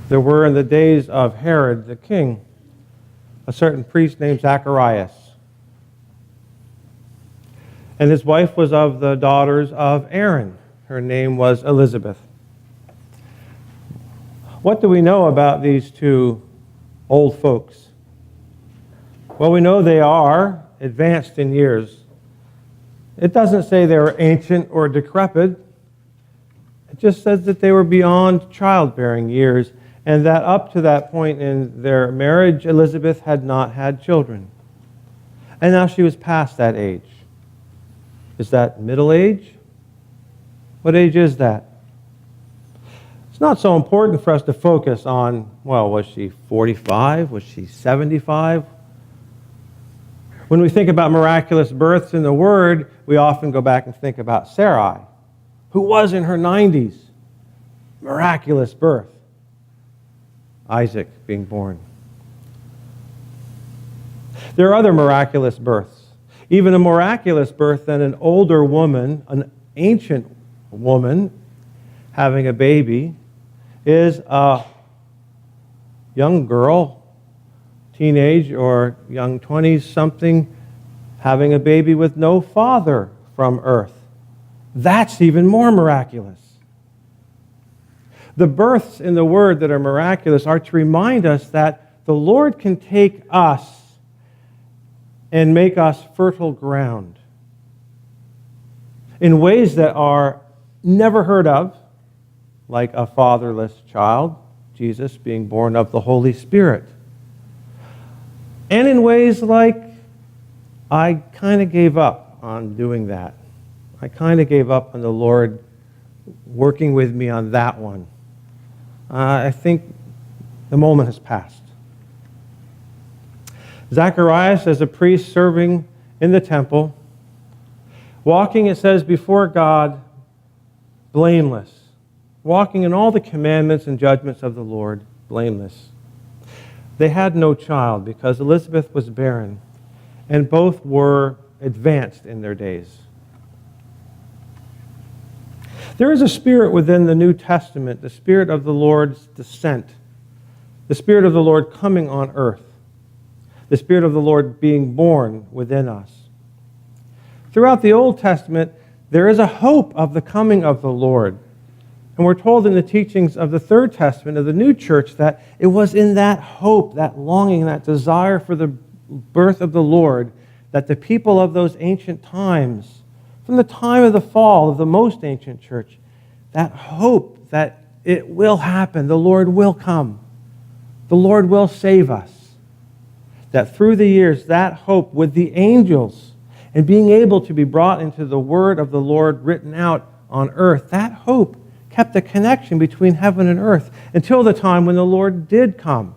There were in the days of Herod the king a certain priest named Zacharias. And his wife was of the daughters of Aaron. Her name was Elizabeth. What do we know about these two old folks? Well, we know they are advanced in years. It doesn't say they were ancient or decrepit. It just says that they were beyond childbearing years, and that up to that point in their marriage, Elizabeth had not had children. And now she was past that age. Is that middle age? What age is that? It's not so important for us to focus on, well, was she 45? Was she 75? When we think about miraculous births in the Word, we often go back and think about Sarai, who was in her 90s. Miraculous birth. Isaac being born. There are other miraculous births. Even a miraculous birth than an older woman, an ancient woman, having a baby is a young girl, teenage or young 20s, something, having a baby with no father from earth. That's even more miraculous. The births in the Word that are miraculous are to remind us that the Lord can take us and make us fertile ground in ways that are never heard of, like a fatherless child, Jesus being born of the Holy Spirit. And in ways like, I kind of gave up on doing that. I kind of gave up on the Lord working with me on that one. I think the moment has passed. Zacharias, as a priest serving in the temple, walking, it says, before God, blameless. Walking in all the commandments and judgments of the Lord, blameless. They had no child because Elizabeth was barren, and both were advanced in their days. There is a spirit within the New Testament, the spirit of the Lord's descent, the spirit of the Lord coming on earth, the Spirit of the Lord being born within us. Throughout the Old Testament, there is a hope of the coming of the Lord. And we're told in the teachings of the Third Testament of the New Church that it was in that hope, that longing, that desire for the birth of the Lord that the people of those ancient times, from the time of the fall of the most ancient church, that hope that it will happen, the Lord will come, the Lord will save us. That through the years, that hope with the angels and being able to be brought into the word of the Lord written out on earth, that hope kept a connection between heaven and earth until the time when the Lord did come.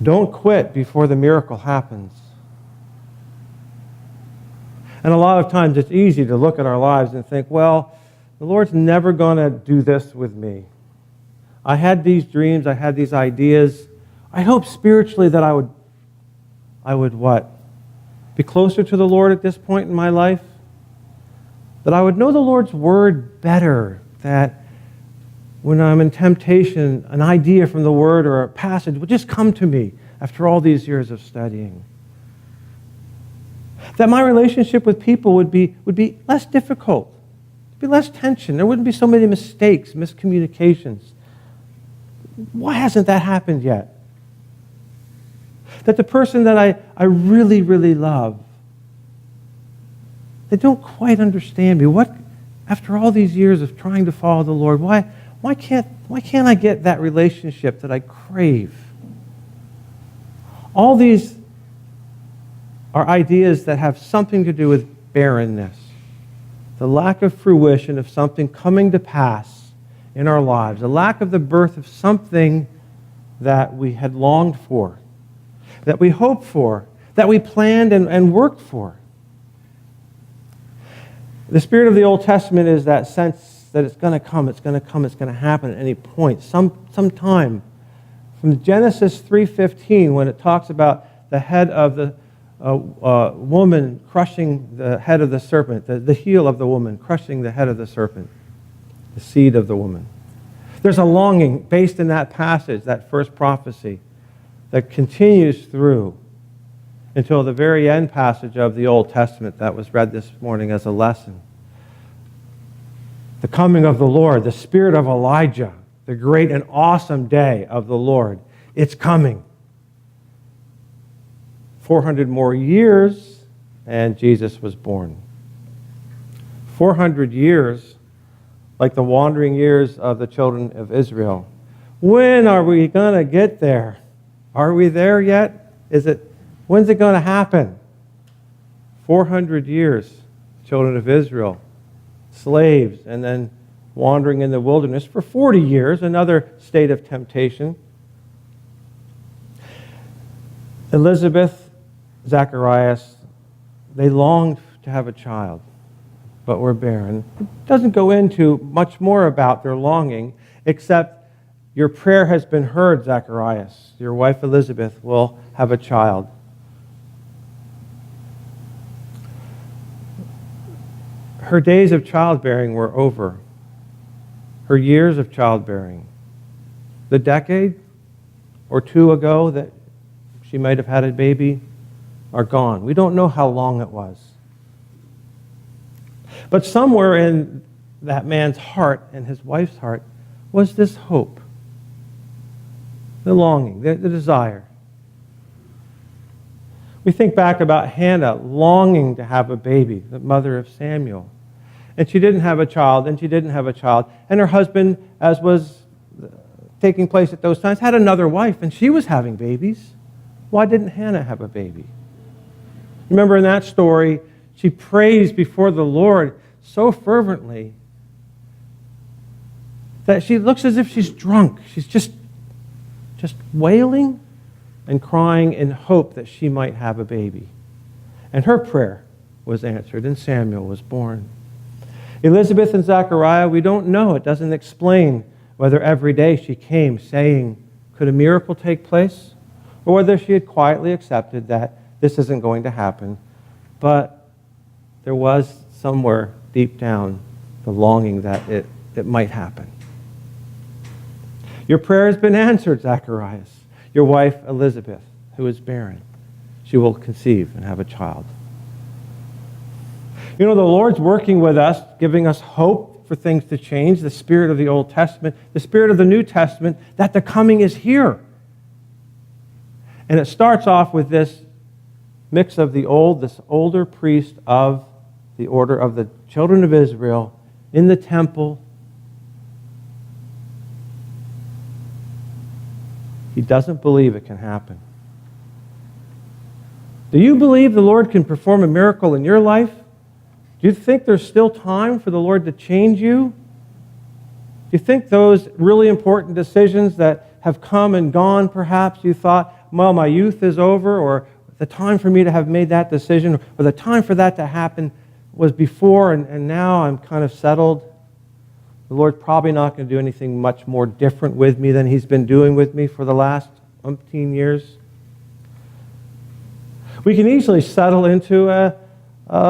Don't quit before the miracle happens. And a lot of times it's easy to look at our lives and think, well, the Lord's never going to do this with me. I had these dreams, I had these ideas. I hope spiritually that I would what? Be closer to the Lord at this point in my life? That I would know the Lord's word better, that when I'm in temptation, an idea from the word or a passage would just come to me after all these years of studying. That my relationship with people would be less difficult, be less tension. There wouldn't be so many mistakes, miscommunications. Why hasn't that happened yet? That the person that I really, really love, they don't quite understand me. What, after all these years of trying to follow the Lord, why can't I get that relationship that I crave? All these are ideas that have something to do with barrenness, the lack of fruition of something coming to pass in our lives, a lack of the birth of something that we had longed for, that we hoped for, that we planned and worked for. The spirit of the Old Testament is that sense that it's going to come, it's going to happen at any point, sometime. From Genesis 3:15, when it talks about the head of the woman crushing the head of the serpent, the heel of the woman crushing the head of the serpent. the seed of the woman. There's a longing based in that passage, that first prophecy, that continues through until the very end passage of the Old Testament that was read this morning as a lesson. The coming of the Lord, the spirit of Elijah, the great and awesome day of the Lord. It's coming. 400 more years, and Jesus was born. 400 years, like the wandering years of the children of Israel. When are we going to get there? Are we there yet? When's it going to happen? 400 years, children of Israel, slaves, and then wandering in the wilderness for 40 years, another state of temptation. Elizabeth, Zacharias, they longed to have a child, but were barren. It doesn't go into much more about their longing, except your prayer has been heard, Zacharias. Your wife Elizabeth will have a child. Her days of childbearing were over. Her years of childbearing. The decade or two ago that she might have had a baby are gone. We don't know how long it was. But somewhere in that man's heart and his wife's heart was this hope, the longing, the desire. We think back about Hannah longing to have a baby, the mother of Samuel. And she didn't have a child, and she didn't have a child. And her husband, as was taking place at those times, had another wife, and she was having babies. Why didn't Hannah have a baby? Remember in that story, she prays before the Lord so fervently that she looks as if she's drunk. She's just wailing and crying in hope that she might have a baby. And her prayer was answered, and Samuel was born. Elizabeth and Zachariah, we don't know. It doesn't explain whether every day she came saying, could a miracle take place? Or whether she had quietly accepted that this isn't going to happen. But there was somewhere deep down the longing that it might happen. Your prayer has been answered, Zacharias. Your wife, Elizabeth, who is barren, she will conceive and have a child. You know, the Lord's working with us, giving us hope for things to change, the spirit of the Old Testament, the spirit of the New Testament, that the coming is here. And it starts off with this mix of this older priest of the order of the children of Israel in the temple. He doesn't believe it can happen. Do you believe the Lord can perform a miracle in your life? Do you think there's still time for the Lord to change you? Do you think those really important decisions that have come and gone, perhaps you thought, well, my youth is over, or the time for me to have made that decision, or the time for that to happen was before, and now I'm kind of settled. The Lord's probably not going to do anything much more different with me than He's been doing with me for the last umpteen years. We can easily settle into a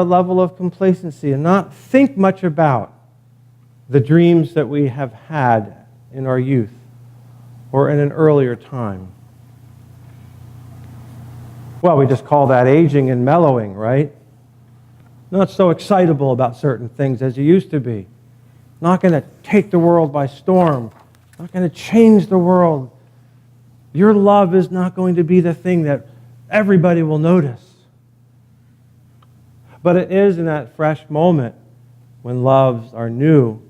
level of complacency and not think much about the dreams that we have had in our youth or in an earlier time. Well, we just call that aging and mellowing, right? Not so excitable about certain things as you used to be. Not going to take the world by storm. Not going to change the world. Your love is not going to be the thing that everybody will notice. But it is in that fresh moment when loves are new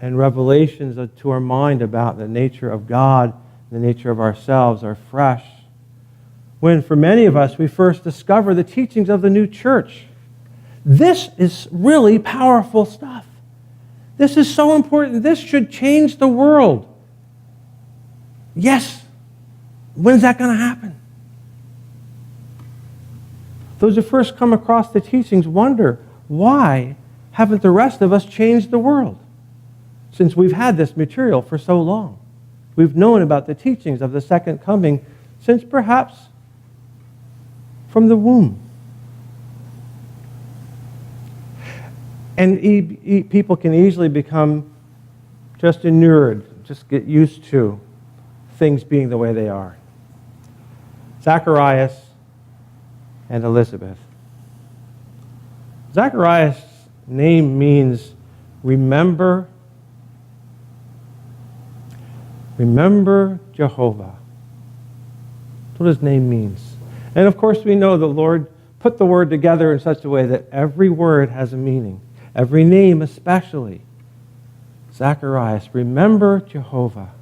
and revelations to our mind about the nature of God, the nature of ourselves are fresh. When, for many of us, we first discover the teachings of the new church. This is really powerful stuff. This is so important. This should change the world. Yes. When's that going to happen? Those who first come across the teachings wonder, why haven't the rest of us changed the world? Since we've had this material for so long. We've known about the teachings of the second coming since perhaps from the womb. And people can easily become just inured, just get used to things being the way they are. Zacharias and Elizabeth. Zacharias' name means remember Jehovah. That's what his name means. And of course we know the Lord put the word together in such a way that every word has a meaning. Every name especially. Zacharias, remember Jehovah.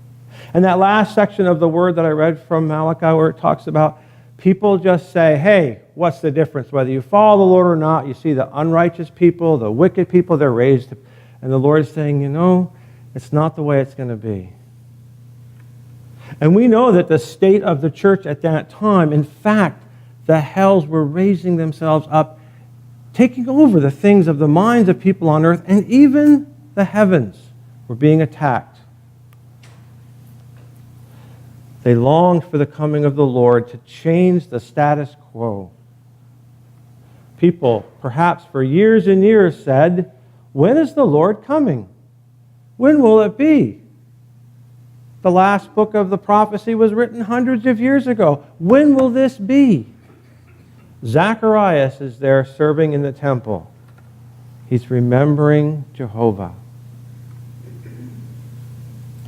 And that last section of the word that I read from Malachi where it talks about people just say, hey, what's the difference? Whether you follow the Lord or not, you see the unrighteous people, the wicked people, they're raised. And the Lord is saying, it's not the way it's going to be. And we know that the state of the church at that time, in fact, the hells were raising themselves up, taking over the things of the minds of people on earth, and even the heavens were being attacked. They longed for the coming of the Lord to change the status quo. People, perhaps for years and years, said, when is the Lord coming? When will it be? The last book of the prophecy was written hundreds of years ago. When will this be? Zacharias is there serving in the temple. He's remembering Jehovah.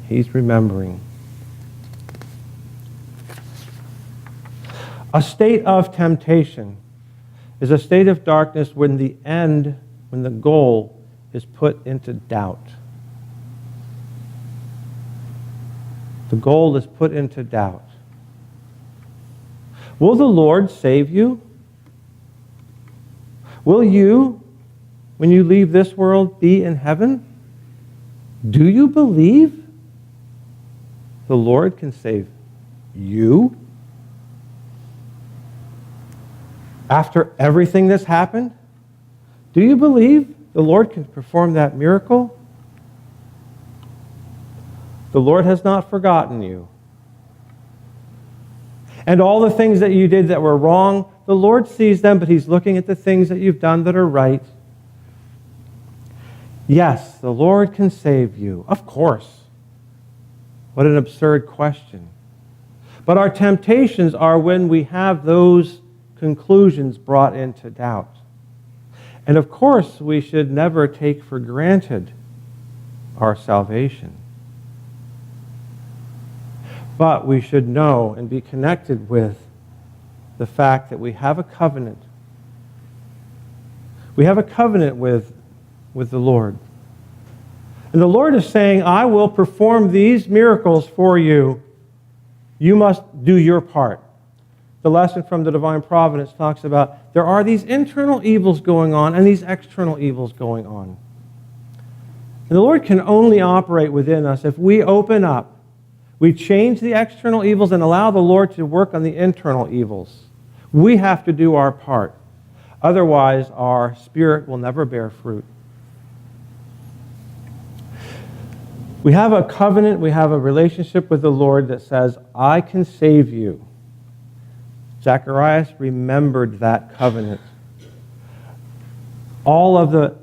He's remembering. A state of temptation is a state of darkness when the goal is put into doubt. The goal is put into doubt. Will the Lord save you? Will you, when you leave this world, be in heaven? Do you believe the Lord can save you? After everything that's happened? Do you believe the Lord can perform that miracle? The Lord has not forgotten you. And all the things that you did that were wrong, the Lord sees them, but He's looking at the things that you've done that are right. Yes, the Lord can save you. Of course. What an absurd question. But our temptations are when we have those conclusions brought into doubt. And of course, we should never take for granted our salvation. But we should know and be connected with the fact that we have a covenant. We have a covenant with the Lord. And the Lord is saying, I will perform these miracles for you. You must do your part. The lesson from the Divine Providence talks about there are these internal evils going on and these external evils going on. And the Lord can only operate within us if we open up. We change the external evils and allow the Lord to work on the internal evils. We have to do our part. Otherwise, our spirit will never bear fruit. We have a covenant, we have a relationship with the Lord that says, I can save you. Zacharias remembered that covenant. All of the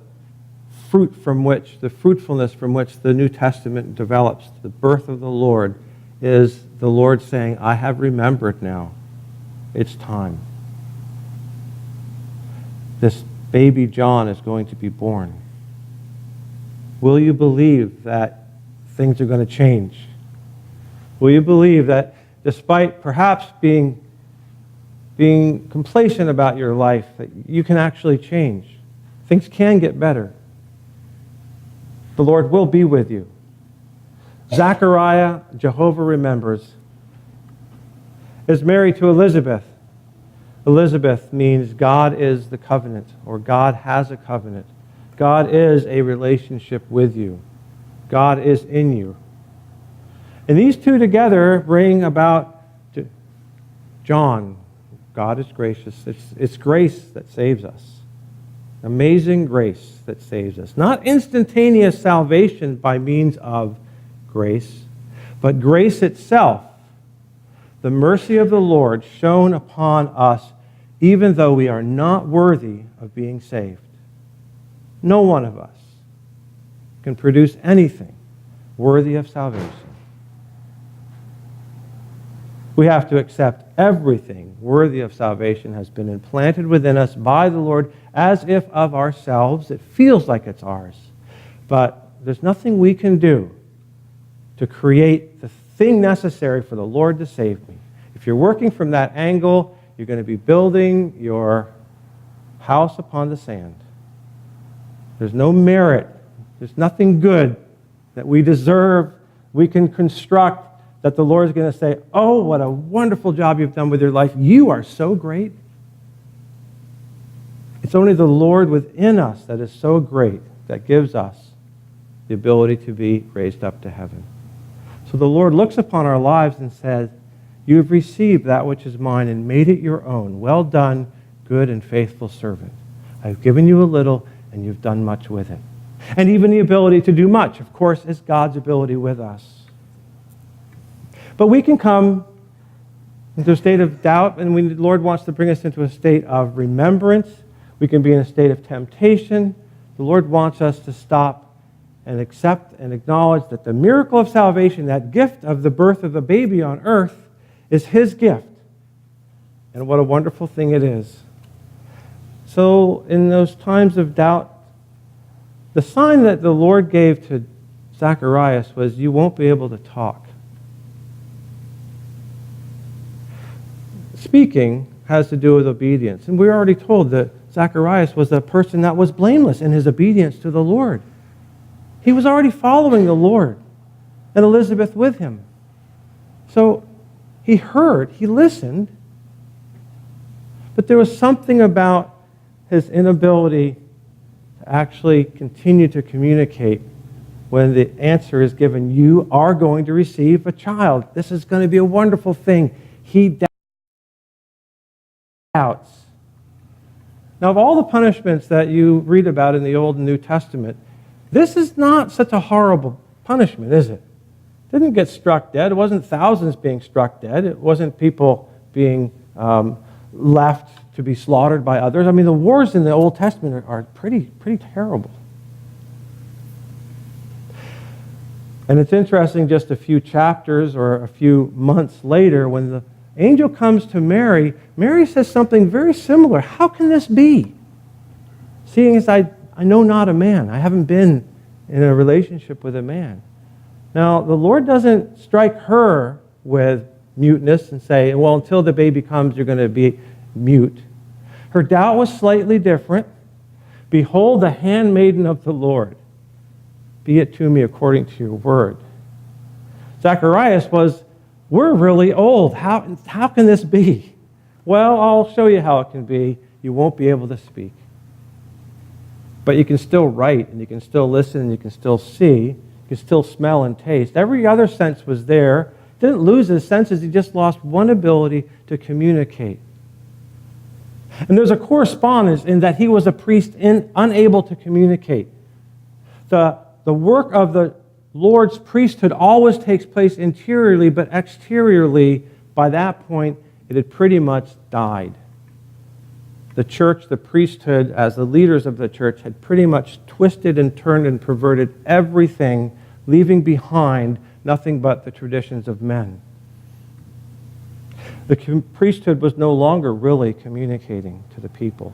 fruitfulness from which the New Testament develops, the birth of the Lord, is the Lord saying, I have remembered now. It's time. This baby John is going to be born. Will you believe that things are going to change? Will you believe that despite perhaps being complacent about your life, that you can actually change? Things can get better. The Lord will be with you. Zachariah, Jehovah remembers, is married to Elizabeth. Elizabeth means God is the covenant, or God has a covenant. God is a relationship with you. God is in you. And these two together bring about John. God is gracious. It's grace that saves us. Amazing grace that saves us. Not instantaneous salvation by means of grace, but grace itself. The mercy of the Lord shown upon us even though we are not worthy of being saved. No one of us can produce anything worthy of salvation. We have to accept everything worthy of salvation has been implanted within us by the Lord as if of ourselves. It feels like it's ours. But there's nothing we can do to create the thing necessary for the Lord to save me. If you're working from that angle, you're going to be building your house upon the sand. There's no merit. There's nothing good that we deserve, we can construct, that the Lord is going to say, oh, what a wonderful job you've done with your life. You are so great. It's only the Lord within us that is so great that gives us the ability to be raised up to heaven. So the Lord looks upon our lives and says, you have received that which is mine and made it your own. Well done, good and faithful servant. I've given you a little and you've done much with it. And even the ability to do much, of course, is God's ability with us. But we can come into a state of doubt, and the Lord wants to bring us into a state of remembrance. We can be in a state of temptation. The Lord wants us to stop and accept and acknowledge that the miracle of salvation, that gift of the birth of a baby on earth, is His gift. And what a wonderful thing it is. So in those times of doubt, the sign that the Lord gave to Zacharias was, you won't be able to talk. Speaking has to do with obedience. And we're already told that Zacharias was a person that was blameless in his obedience to the Lord. He was already following the Lord, and Elizabeth with him. So he heard, he listened, but there was something about his inability to actually continue to communicate when the answer is given, you are going to receive a child. This is going to be a wonderful thing. He doubts. Now, of all the punishments that you read about in the Old and New Testament, this is not such a horrible punishment, is it? Didn't get struck dead. It wasn't thousands being struck dead. It wasn't people being left to be slaughtered by others. I mean, the wars in the Old Testament are pretty terrible. And it's interesting, just a few chapters or a few months later, when the angel comes to Mary, Mary says something very similar. How can this be? Seeing as I know not a man. I haven't been in a relationship with a man. Now, the Lord doesn't strike her with muteness and say, well, until the baby comes, you're going to be mute. Her doubt was slightly different. Behold, the handmaiden of the Lord. Be it to me according to your word. Zacharias was, we're really old. How can this be? Well, I'll show you how it can be. You won't be able to speak. But you can still write, and you can still listen, and you can still see. You can still smell and taste. Every other sense was there. Didn't lose his senses. He just lost one ability to communicate. And there's a correspondence in that he was a priest unable to communicate. The work of the Lord's priesthood always takes place interiorly, but exteriorly, by that point, it had pretty much died. The church, the priesthood, as the leaders of the church, had pretty much twisted and turned and perverted everything, leaving behind nothing but the traditions of men. The priesthood was no longer really communicating to the people.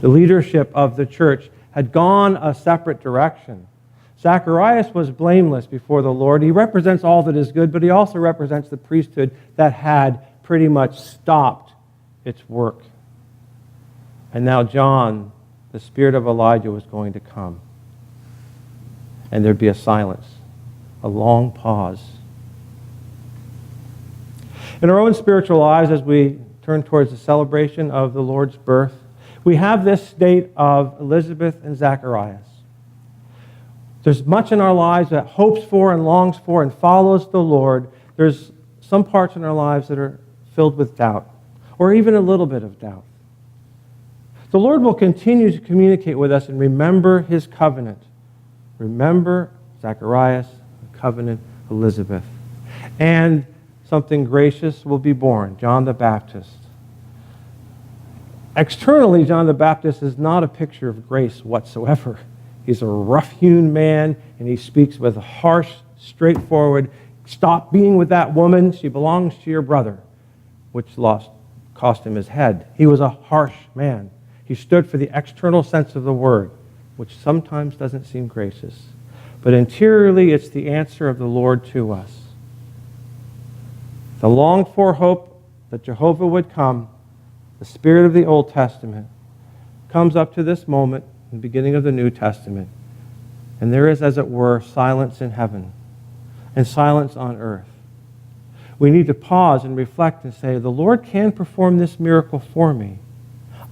The leadership of the church had gone a separate direction. Zacharias was blameless before the Lord. He represents all that is good, but he also represents the priesthood that had pretty much stopped its work. And now John, the spirit of Elijah, was going to come. And there'd be a silence, a long pause. In our own spiritual lives, as we turn towards the celebration of the Lord's birth, we have this state of Elizabeth and Zacharias. There's much in our lives that hopes for and longs for and follows the Lord. There's some parts in our lives that are filled with doubt, or even a little bit of doubt. The Lord will continue to communicate with us and remember His covenant. Remember Zacharias, the covenant, Elizabeth. And something gracious will be born, John the Baptist. Externally, John the Baptist is not a picture of grace whatsoever. He's a rough-hewn man, and he speaks with a harsh, straightforward, stop being with that woman. She belongs to your brother, which cost him his head. He was a harsh man. He stood for the external sense of the word, which sometimes doesn't seem gracious. But interiorly, it's the answer of the Lord to us. The longed-for hope that Jehovah would come, the spirit of the Old Testament, comes up to this moment in the beginning of the New Testament. And there is, as it were, silence in heaven and silence on earth. We need to pause and reflect and say, the Lord can perform this miracle for me.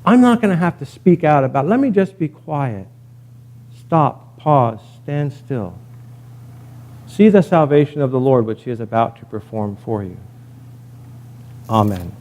I'm not going to have to speak out about it. Let me just be quiet. Stop, pause, stand still. See the salvation of the Lord which he is about to perform for you. Amen.